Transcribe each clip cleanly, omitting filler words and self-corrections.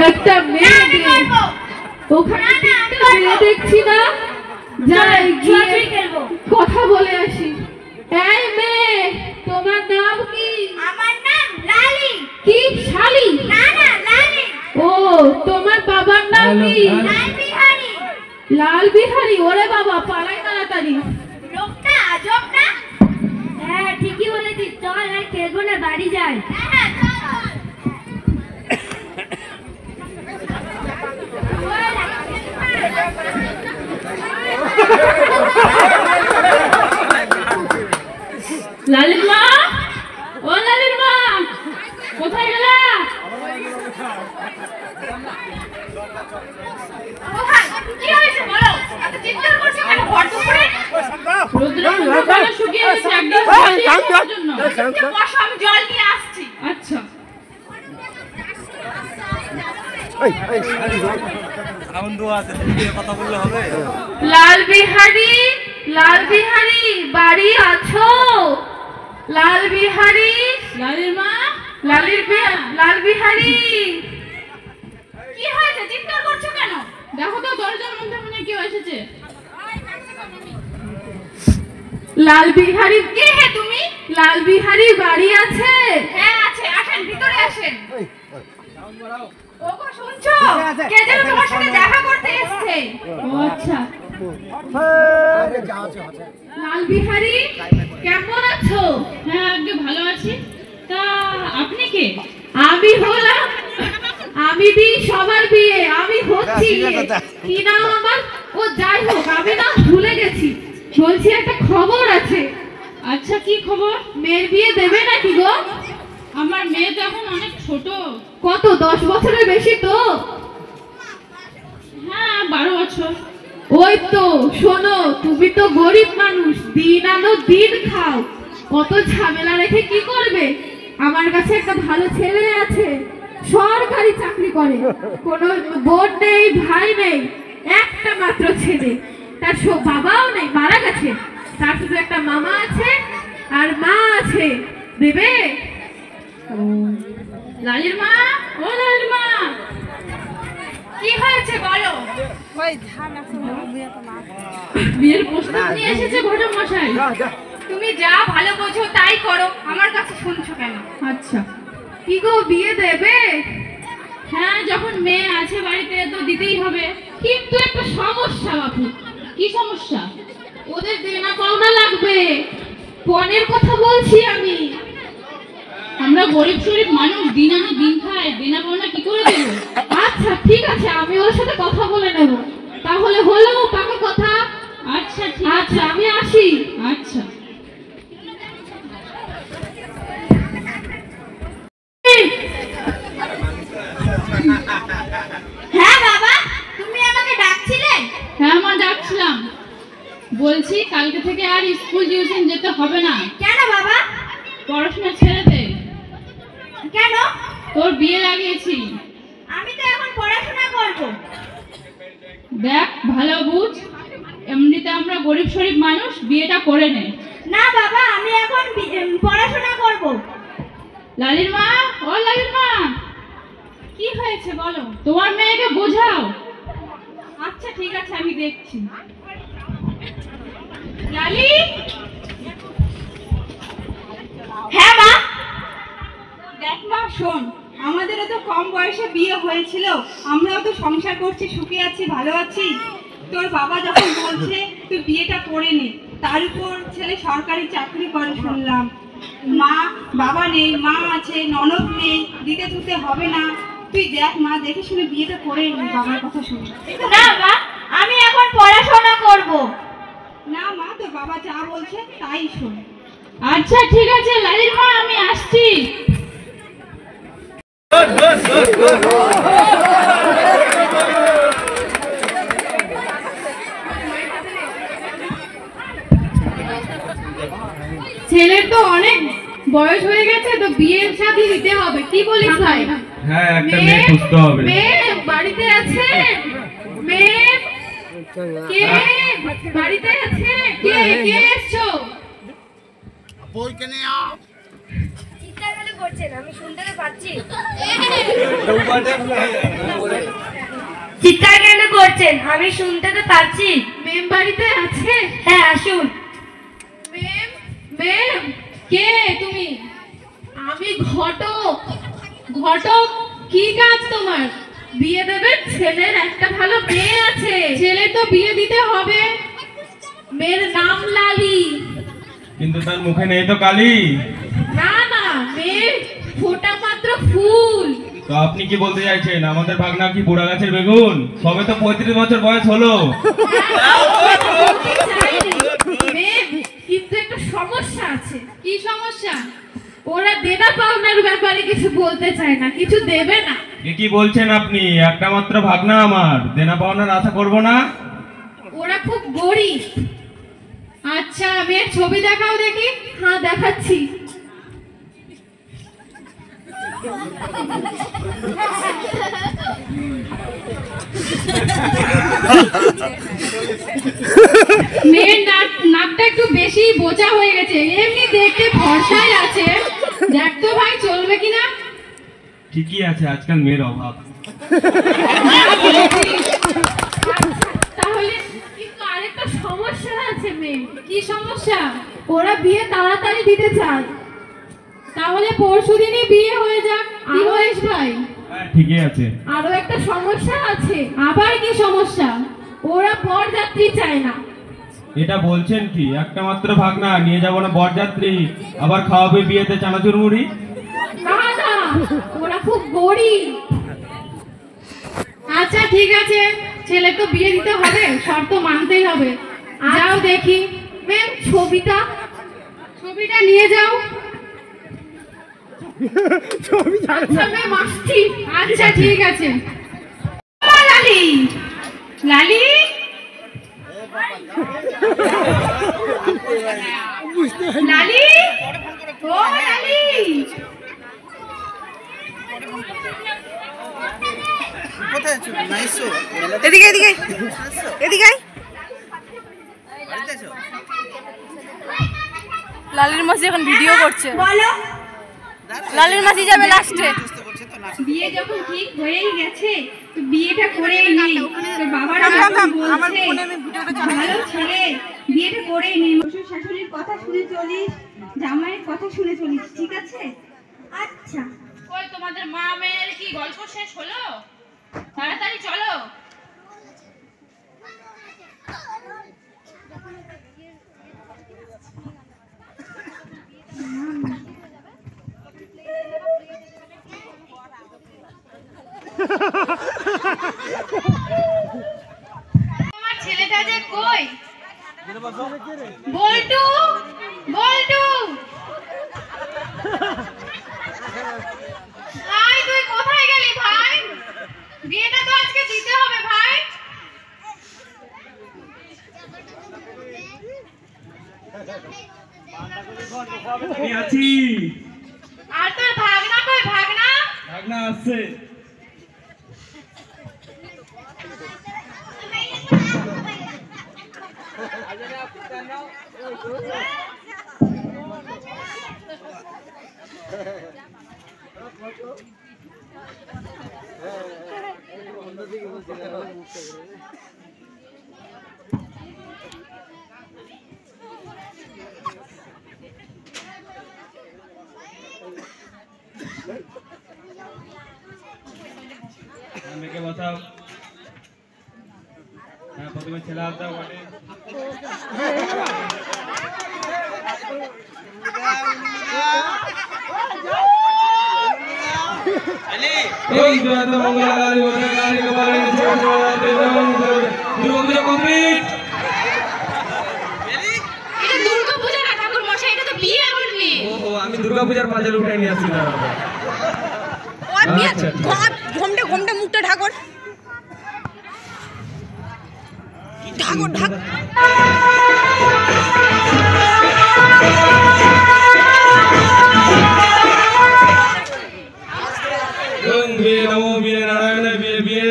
একটা মেয়ে ওখানে মেয়ে দেখছি না, যাই গিয়ে কথা বলে আসি। এই মেয়ে, তোমার নাম কি? আমার নাম লালি। কি শালি? না না, লালি। ও, তোমার বাবার নাম কি? লাল বিহারি। লাল বিহারি? ওরে বাবা, পালাই তাড়াতাড়ি। লোকটা আজব না? হ্যাঁ, ঠিকই বলেছিস। চল আর খেলবো না, বাড়ি যাই। হ্যাঁ চল। লালির মা, ও লালির মা, কোথায় গেলা? কি হয়েছে বলো? এত চিৎকার করছো কেন? ঘর দুপুরে রোদ্রে শুকিয়ে গেছে, একদম জন্য। বসো, আমি জল নিয়ে আসছি। আচ্ছা। লাল বিহারি, লাল বিহারি, বাড়ি আছো? লাল বিহারি, লালির মা, লাল বিহারি। কি হয়েছে? চিৎকার করছো কেন? দেখো তো দরজার মধ্যে মনে কেউ এসেছে। লাল বিহারি, কে হে তুমি? লাল বিহারি বাড়ি আছে? হ্যাঁ আছে, আসেন ভিতরে আসেন। ওগো শুনছো? কে যেন তোমার সাথে দেখা করতে এসেছে। ও আচ্ছা। লাল বিহারি, কেমন আছো? হ্যাঁ আগে ভালো আছি। তা আপনি কে? আমি হলাম, আমি দিই সবার বিয়ে, আমি হচ্ছি। কি নাম আমার? ও যাই হোক, আমি না ভুলে গেছি। বলছি একটা খবর আছে। আচ্ছা কি খবর? মেয়ের বিয়ে দেবে নাকি গো? আমার মেয়ে তো এখন অনেক ছোট। কত, 10 বছরের বেশি তো? হ্যাঁ 12 বছর। ওই তো শোনো, তুমি তো গরিব মানুষ, দিন আনো দিন খাও, কত ঝামেলা রেখে কি করবে? আমার কাছে একটা ভালো ছেলে আছে, সরকারি চাকরি করে, কোনো বোন নেই, ভাই নেই, একটা মাত্র ছেলে। তার বাবাও নেই, মারা গেছে। তার শুধু একটা মামা আছে আর মা আছে। দেবে? লালির মা, ও লালির মা, কি হয়েছে বলো? বিয়ের প্রস্তাব নিয়ে এসেছে ঘটক মশাই। তুমি যা ভালো বোঝো তাই করো, আমার কাছে শুনছো কেন? আচ্ছা, কি গো বিয়ে দেবে? হ্যাঁ, যখন মেয়ে আছে বাড়িতে তো দিতেই হবে, কিন্তু একটা সমস্যা বাপু। কি সমস্যা? ওদের দেনা পাওনা লাগবে। পণের কথা বলছি আমি। আমরা গরিব শরীফ মানুষ, দিন আনো দিন খাই, দেনা পাওনা কি করে দেব? আচ্ছা ঠিক আছে, আমি ওর সাথে কথা বলে নেব। তাহলে হলো পাকা কথা। আচ্ছা ঠিক আছে, আমি আসি। আচ্ছা। হ্যাঁ বাবা, তুমি আমাকে ডাকছিলে? হ্যাঁ মা, ডাকছিলাম। বলছি কালকে থেকে আর স্কুল টিউশন যেতে হবে না। কেন বাবা? পড়াশোনা ছেড়ে দে। কেন? তোর বিয়ে লাগিয়েছি। আমি তো এখন পড়াশোনা করব। দেখ ভালো বুঝ, এমনিতে আমরা গরিব শরীফ মানুষ, বিয়েটা করে নে। না বাবা, আমি এখন পড়াশোনা করব। লালির মা, ও লালির মা, কি হয়েছে বলো? তোমার মেয়েকে বোঝাও। আচ্ছা ঠিক আছে, আমি দেখছি। লালি। হ্যাঁ মা। দেখ মা, শোন, আমাদেরও তো কম বয়সে বিয়ে হয়েছিল, আমরাও তো সংসার করছি, সুখে আছি, ভালো আছি। তোর বাবা যখন বলছে তুই বিয়েটা করে নে, তার উপর ছেলে সরকারি চাকরি করে শুনলাম, মা বাবা নেই, মা আছে, ননদ নেই, দিতে থুতে হবে না। তুই দেখ মা, দেখে শুনে বিয়েটা করে নে, বাবার কথা শুনে। না মা, আমি এখন পড়াশোনা করব। না মা, তোর বাবা যা বলছে তাই শোন। আচ্ছা ঠিক আছে লালির মা, আমি আসছি। ছেলের তো অনেক বয়স হয়ে গেছে, তো বিয়ের শাদী দিতে হবে। কি বলিস ভাই? হ্যাঁ, একটা মেয়ে খুঁজতে হবে। মেয়ে বাড়িতে আছে? মেয়ে কে বাড়িতে আছে? কে কে এসছো? বই কেনে আ চিৎকার করছেন, আমি শুনতে পাচ্ছি। চিৎকার কেন করছেন? আমি শুনতে তো পাচ্ছি। মেম বাড়িতে আছে? হ্যাঁ আসুন। মেম, মেম, কে তুমি? আমি ঘটক। ঘটক, কি কাজ তোমার? বিয়ে দেবে? ছেলের একটা ভালো মেয়ে আছে। ছেলে তো বিয়ে দিতে হবে। মেয়ের নাম লালি। কিন্তু তার মুখে নেই তো কালি। না না, মেয়ের ফোঁটা মাত্র ফুল। তো আপনি কি বলতে চাইছেন আমাদের ভাগনা কি পোড়া গাছের বেগুন? সবে তো 35 বছর বয়স হলো। মেম, কিন্তু একটা সমস্যা আছে। কি সমস্যা? ওরা দেনা পাওনার ব্যাপারে কিছু বলতে চায় না, কিছু দেবে না। কি বলছেন আপনি? একটা মাত্র ভাগনা আমার, দেনা পাওনার আশা করব না। ওরা খুব গরিব। আচ্ছা, মেয়ের ছবি দেখাও দেখি। হ্যাঁ, দেখাচ্ছি। মেয়ের নাকটা একটু বেশি বোঝা হয়ে গেছে, এমনি দেখতে ফর্সাই আছে। দেখ তো ভাই, চলবে কিনা? ঠিকই আছে, আজকাল মেয়ের অভাব। তাহলে কিন্তু আরেকটা সমস্যা আছে মেয়ে। কি সমস্যা? ওরা বিয়ে তাড়াতাড়ি দিতে চায়। তাহলে পরশুদিনই বিয়ে হয়ে যাক। কি হয়েছ ভাই? হ্যাঁ ঠিকই আছে। আরো একটা সমস্যা আছে। আবার কি সমস্যা? ওরা বরযাত্রী চায় না। এটা বলছেন কি? একটা মাত্র ভাগনা, নিয়ে যাব না বরযাত্রী, আবার খাওয়াবে বিয়েতে চানাচুর মুড়ি? না না, ওরা খুব গরিব। আচ্ছা ঠিক আছে, ছেলে তো বিয়ে দিতে হবে, শর্ত মানতেই হবে। যাও দেখি। ম্যাম, ছবিটা নিয়ে যাও। আচ্ছা ম্যাম, আসছি। আচ্ছা ঠিক আছে। লালি, লালি, লালি, ও লালি। কোথায় আছো? নাইসো। এদিকে এদিকে এদিকে আয়। বাড়িতে আছো? লালির মাসি এখন ভিডিও করছে। বলো। লালির মাসি যাবে লাস্টে। বুঝতে পারছো তো না? বিয়ে যখন ঠিক হয়েই গেছে, তো বিয়েটা করেই নেই। তো বাবারা থাম, থাম, থাম। যখন আমার বলছে, ফোনে আমি ভিডিওটা চালাই। ভালো ছেলে, বিয়েটা করেই নেই। শ্বশুর শাশুড়ির কথা শুনে চলিস, জামাইয়ের কথা শুনে চলিস, ঠিক আছে? আচ্ছা। কই তোমাদের মা মেয়ের কি গল্প শেষ হলো? তাড়াতাড়ি চলো। তোমার ছেলেটা যে কই? বল্টু, বল্টু, ভাই তুই কোথায় গেলি ভাই? বিয়েটা তো আজকে দিতে হবে ভাই। আমি আছি। আর তোর ভাগনা কই? ভাগনা ভাগনা আসছে। মেয়েকে বসাও। হ্যাঁ, প্রথমে ছেলে হাত দাও বটে। দুর্গাপূজা কমপ্লিট। এটা দুর্গাপূজা না ঠাকুর মশাই, এটা তো বিয়ে করবি। ও আমি দুর্গাপূজার পাঁচাল উঠে নিয়ে আসছি। ওর বিয়ে আচ্ছা, ঠিক আছে। ঘোমটা ঘোমটা মুখটা ঢাকর ঢাকর ঢাক। বিয়ে নমো বিয়ে নারায়ণ বিয়ে বিয়ে।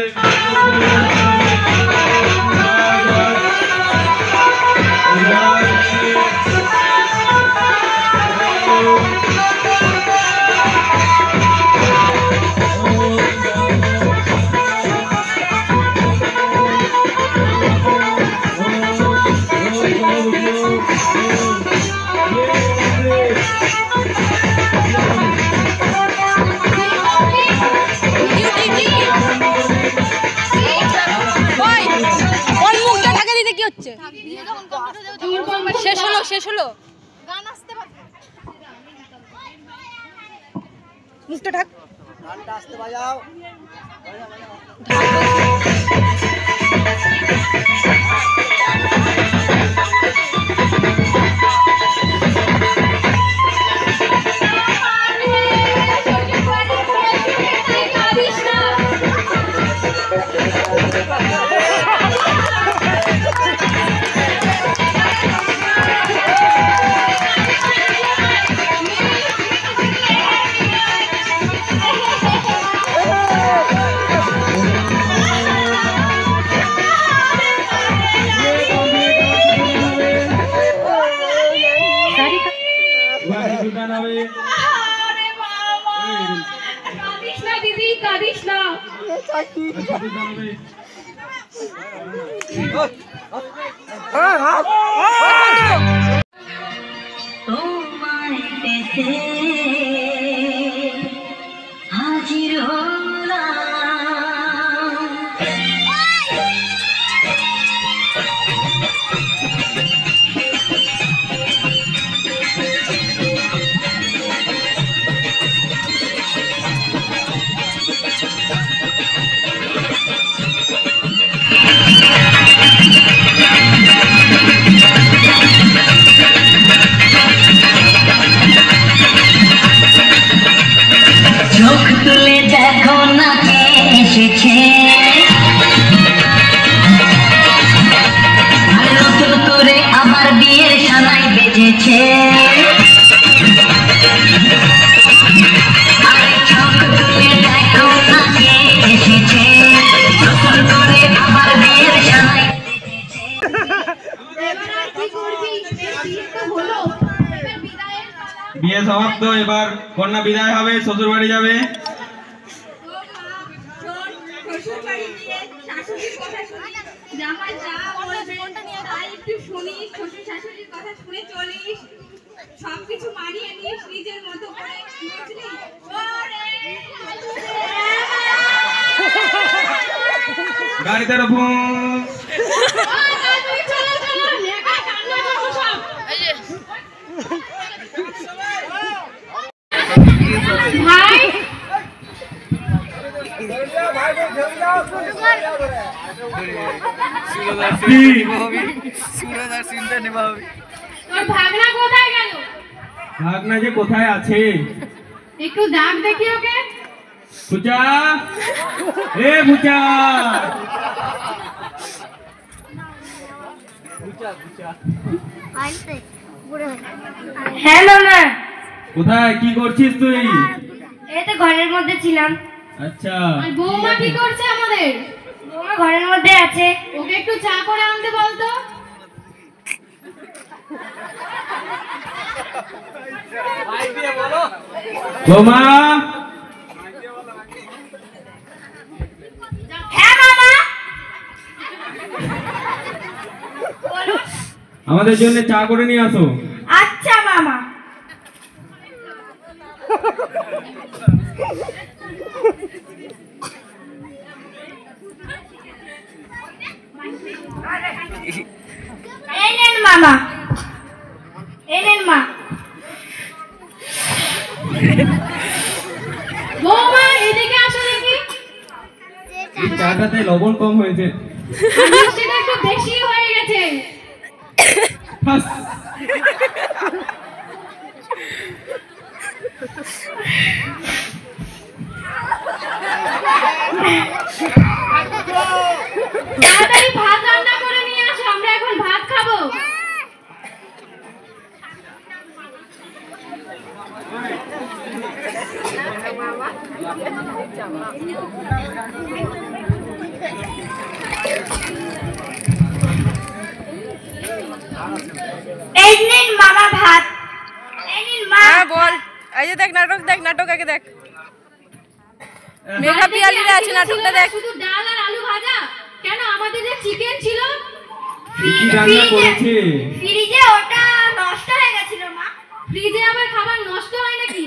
শেষ হলো গান আসতে পারবে মুখটা ঢাক গানটা আসতে বাজাও হাজির হলাম চোখ তুলে দেখো না কে এসেছে নতুন করে আবার বিয়ের সানাই বেজেছে চোখ তুলে দেখো না কে এসেছে নতুন করে আবার বিয়ের সানাই বিয়ে সমাপ্ত, এবার কন্যা বিদায় হবে, শ্বশুর বাড়ি যাবে। শ্বশুর বাড়ি গিয়ে শাশুড়ির কথা শুনি, জামাই যা বলবে তাই একটু শুনিস, শ্বশুর শাশুড়ির কথা শুনে চলিস, সবকিছু মানিয়ে নিস নিজের মতো করে, বুঝলি? গাড়িতে রুকুন। ভাই তোর ভাগনা কোথায় গেল? ভাগনা যে কোথায় আছে, একটু ডাক দেখি ওকে। পূজা, এ পূজা। হ্যাঁ মামা, কোথায়, কি করছিস তুই? এই তো ঘরের মধ্যে ছিলাম। আচ্ছা, আর বৌমা কি করছে আমাদের? বৌমা ঘরের মধ্যে আছে। ওকে একটু চা করে আনতে বলতো। বৌমা। হ্যাঁ মামা, আমাদের জন্য চা করে নিয়ে আসো। আচ্ছা মামা। এই নেন মামা, এই নেন মা। বৌমা এদিকে আসো দেখি। এই চাটাতে লবণ কম হয়েছে। মিষ্টিটা একটু বেশি হয়ে গেছে। ফাস। তাড়াতাড়ি ভাত রান্না করে নিয়ে আসো, আমরা এখন ভাত খাবো। এই নিন মামা ভাত, এই নিন মা। হ্যাঁ বল, এই যে দেখ নাটক আগে দেখ, মেঘা পিয়ালিরা আছে, নাটকটা দেখ। শুধু ডাল আর আলু ভাজা কেন? আমাদের যে চিকেন ছিল কি রান্না করেছে? ফ্রিজে ওটা নষ্ট হয়ে গেছিল মা। ফ্রিজে আবার খাবার নষ্ট হয় নাকি?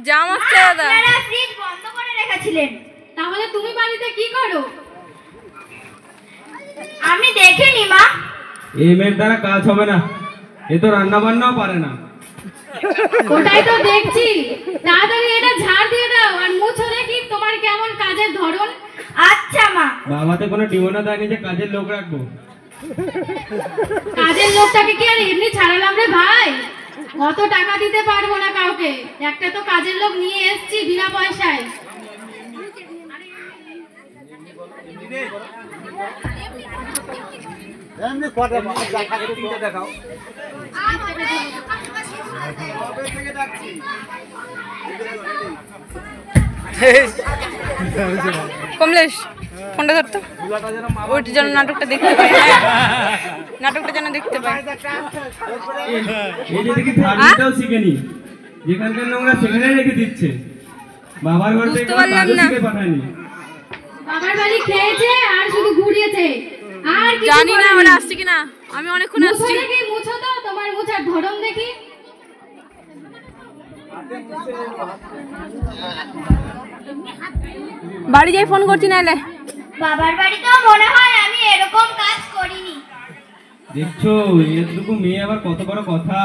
জাম আসছে দাদা। আপনারা ফ্রিজ বন্ধ করে রেখেছিলেন। তাহলে তুমি বাড়িতে কি করো? আমি দেখিনি মা। এই মেয়ের দ্বারা কাজ হবে না। এ তো রান্না বান্নাও পারে না। ওটাই তো দেখছি, তাড়াতাড়ি এটা ঝাড় দিয়ে দাও আর মুছো দেখি তোমার কেমন কাজের ধরন। আচ্ছা মা। বাবাতে কোনো ডিমোনা দেয়নি যে কাজের লোক রাখবো। কাজের লোকটাকে কি আর এমনি ছাড়ালাম রে ভাই? অত টাকা দিতে পারবো না কাউকে, একটা তো কাজের লোক নিয়ে এসেছি বিনা পয়সায়। এমনি কটা তিনটা দেখাও। কমলেশ ফোনটা ধরতো, ওইটার জন্য নাটকটা দেখতে পাই, নাটকটা যেন দেখতে পাই। এই যে দেখি ধারণটাও শিখেনি, যেখানকার নোংরা সেখানেই রেখে দিচ্ছে। বাবার ঘর থেকে বুঝতে পারলাম কাজও না। শিখে পাঠায়নি। বাবার বাড়ি খেয়েছে আর শুধু ঘুরিয়েছে, আর কিছু জানি না করেনি। ওরা আসছে কিনা, আমি অনেকক্ষণ মুছো আসছি। দেখি, মুছো তো তোমার মুছার ধরন দেখি। বাড়ি যাই ফোন করছি নাহলে। বাবার বাড়িতেও মনে হয় আমি এরকম কাজ করিনি। দেখছো এটুকু মেয়ে আবার কত বড় কথা।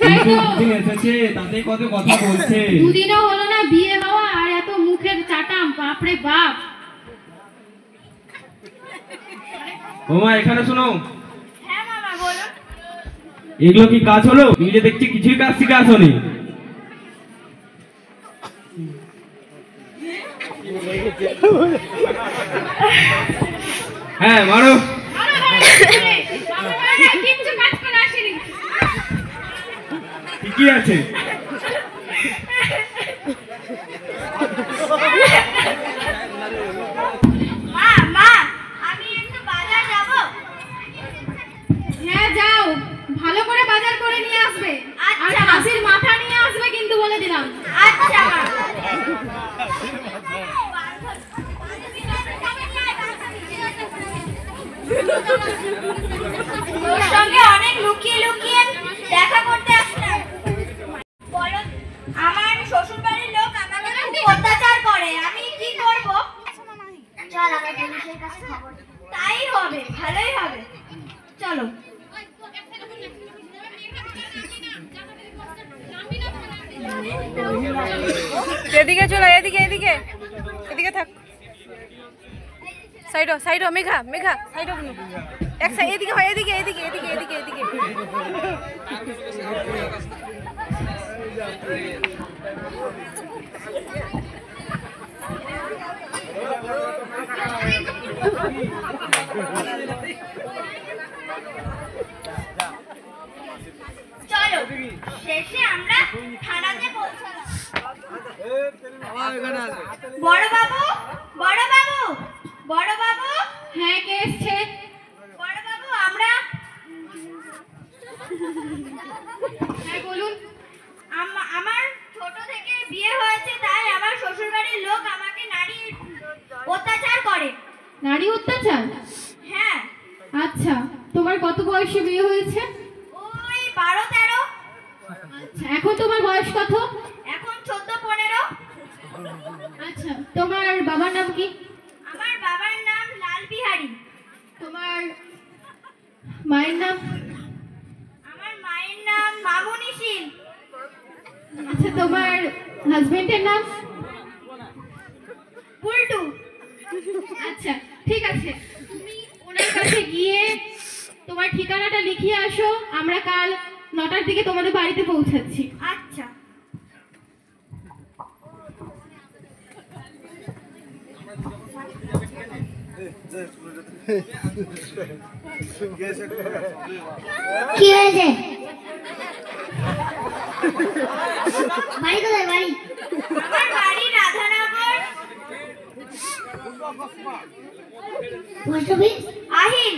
তাই তো। দুদিন এসেছে তাতেই কত কথা বলছে। দুদিনও হলো না বিয়ে হওয়া আর এত মুখের চাটাম, বাপরে বাপ। ওমা এখানে শোনো, হ্যাঁ মামা বলুন। এগুলো কি কাজ হলো? তুমি যে দেখছি কিছুই কাজ শিখে আসোনি। হ্যাঁ মারো। কিচ্ছু কাজ করে আসেনি। ঠিকই আছে। মা মা আমি একটু বাজার যাব। হ্যাঁ যাও, ভালো করে বাজার করে নিয়ে আসবে। আচ্ছা, আর মা। খাসির মাথা নিয়ে আসবে কিন্তু, বলে দিলাম। আচ্ছা মা। তোর সঙ্গে অনেক লুকিয়ে লুকিয়ে দেখা করতে আসলাম। বলো, আমার শ্বশুর বাড়ির লোক আমাকে খুব অত্যাচার করে, আমি কি করব? চল আমরা পুলিশের কাছে খবর দিই। তাই হবে, ভালোই হবে, চলো। এদিকে চলো, এদিকে এদিকে এদিকে থাক। Side side Megha Megha side এক সাইড, এদিকে হয়, এদিকে এদিকে এদিকে এদিকে এদিকে। চলো, শেষে আমরা থানাতে পৌঁছালাম। বড় বাবু, বড় বাবু, বড় বাবু। হ্যাঁ কে এসছে? বড় বাবু আমরা হ্যাঁ বলুন। আমার ছোট থেকে বিয়ে হয়েছে, তাই আমার শ্বশুর বাড়ির লোক আমাকে নারী অত্যাচার করে। নারী অত্যাচার? হ্যাঁ। আচ্ছা, তোমার কত বয়সে বিয়ে হয়েছে? ওই 12-13। আচ্ছা, এখন তোমার বয়স কত? এখন 14-15। আচ্ছা, তোমার বাবার নাম কি? আমার বাবার নাম লাল বিহারী। তোমার মায়ের নাম? আমার মায়ের নাম মামুনি শীল। আচ্ছা, তোমার হাজবেন্ডের নাম? পুলটু। আচ্ছা ঠিক আছে, তুমি ওনার কাছে গিয়ে তোমার ঠিকানাটা লিখিয়ে আসো, আমরা কাল 9টার দিকে তোমাদের বাড়িতে পৌঁছাচ্ছি। আচ্ছা। কি হয়েছে? বাড়ি কোথায়? বাড়ি আমার বাড়ি রাধানগর। Post office? আহিন।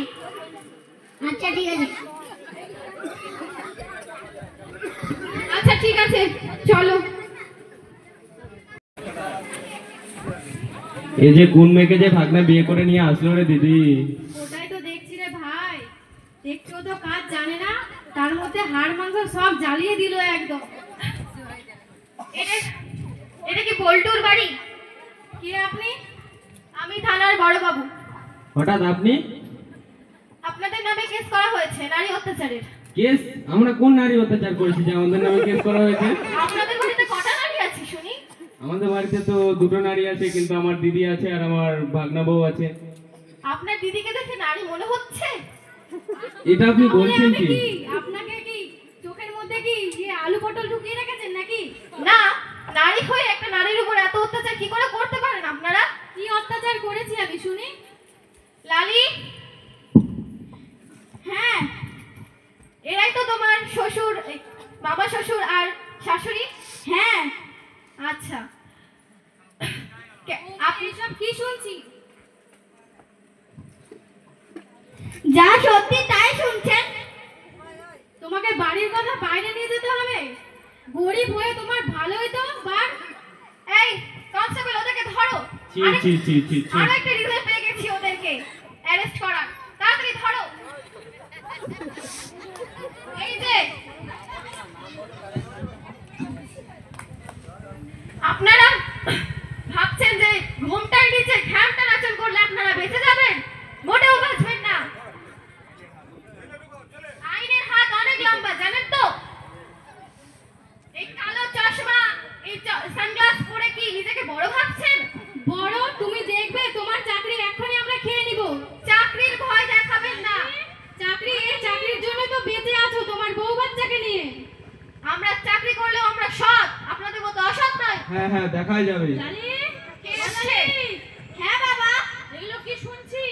আচ্ছা ঠিক আছে। আচ্ছা ঠিক আছে, চলো। এই যে কোন মেয়েকে যে ভাগনা বিয়ে করে নিয়ে আসলো রে দিদি। ওটাই তো দেখছি রে ভাই, একটুও তো কাজ জানে না, তার মধ্যে হাড় মাংস সব জ্বালিয়ে দিল একদম। এটা কি বল্টুর বাড়ি? কে আপনি? আমি থানার বড় বাবু। হঠাৎ আপনি? আপনাদের নামে কেস করা হয়েছে নারী অত্যাচারের। কেস? আমরা কোন নারী অত্যাচার করেছি যে আমাদের নামে কেস করা হয়েছে? আপনাদের বাড়িতে কটা নারী আছে শুনি? আমাদের বাড়িতে তো দুটো নারী আছে, কিন্তু আমার দিদি আছে আর আমার ভাগনা বউ আছে। আপনার দিদিকে দেখে নারী মনে হচ্ছে? এটা আপনি বলছেন কি? আপনাকে কি চোখের মধ্যে কি যে আলু পটল ঢুকিয়ে রেখেছেন নাকি? না, নারী হয়ে একটা নারীর উপর এত অত্যাচার কি করে করতে পারেন আপনারা? কি অত্যাচার করেছি আমি শুনি? লালি, হ্যাঁ, এরাই তো তোমার শ্বশুর, বাবা শ্বশুর আর শাশুড়ি? হ্যাঁ। আচ্ছা, আপনি সব কি শুনছি? যা সত্যি তাই শুনছেন। তোমাকে বাড়ির কথা বাইরে নিয়ে যেতে হবে? গরিব হয়ে তোমার ভালো হইতো বার। এই কনস্টেবল, ওদেরকে ধরো। ছি ছি ছি ছি ছি। আর একটা রিজন পেয়ে গেছি ওদেরকে অ্যারেস্ট করার। তাড়াতাড়ি ধরো। এই যে আপনারা ভাবছেন যে ঘুমটার নিচে ঘ্যামটা নাচন করলে আপনারা বেঁচে যাবেন? মোটেও বাঁচবেন না। আইনের হাত অনেক লম্বা, জানেন তো? এই কালো চশমা, এই সানগ্লাস পরে কি নিজেকে বড় ভাবছেন? বড়? তুমি দেখবে তোমার চাকরি এখনই আমরা খেয়ে নিব। চাকরির ভয় দেখাবেন না। চাকরির জন্য তো বেঁচে আছো তোমার বউ বাচ্চাকে নিয়ে। আমরা চাকরি করলেও আমরা সৎ, আপনাদের মতো অসৎ নয়। হ্যাঁ হ্যাঁ, দেখাই যাবে। কে আছে? হ্যাঁ বাবা, এগুলো কি শুনছি?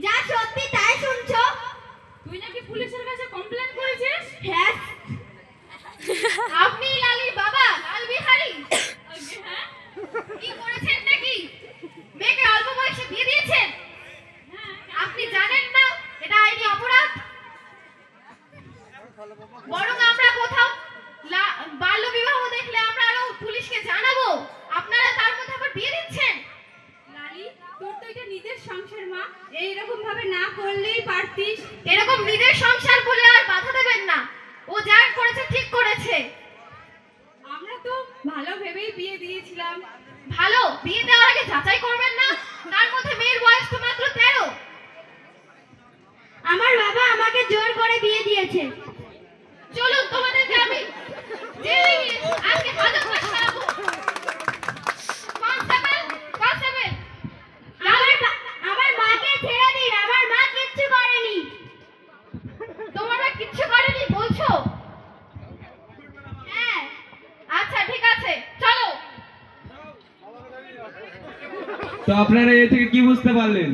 যা সত্যি তাই শুনছো। তুই নাকি পুলিশের কাছে কমপ্লেইন করেছিস? হ্যাঁ। আপনি লালির বাবা, লাল বিহারী? হ্যাঁ। কি করেছেন নাকি? মেয়েকে অল্প বয়সে বিয়ে দিয়েছেন? আপনি জানেন না এটা আইনি অপরাধ? বরং আমরা কোথাও বাল্য বিবাহ দেখলে আমরা আরো পুলিশকে জানাবো, আপনারা তার মধ্যে আবার বিয়ে দিচ্ছেন। লালি, তোর তো এটা নিজের সংসার মা, এইরকম ভাবে না করলেই পারতিস। এরকম নিজের সংসার বলে আর বাধা দেবেন না। ও যা করেছে ঠিক করেছে। আমরা তো ভালো ভেবেই বিয়ে দিয়েছিলাম। ভালো বিয়ে দেওয়ার আগে যাচাই করবেন না? তার মধ্যে মেয়ের বয়স তো মাত্র 13। আমার বাবা আমাকে জোর করে বিয়ে দিয়েছে। চলুন তোমাদেরকে আমি আজকে হাজতবাস করাবো। কনস্টেবল, আমার মাকে ছেড়ে দিন, আমার মা কিচ্ছু করেনি। তোমার মা কিচ্ছু করেনি বলছো? হ্যাঁ। আচ্ছা ঠিক আছে, চলো। তো আপনারা এ থেকে কি বুঝতে পারলেন?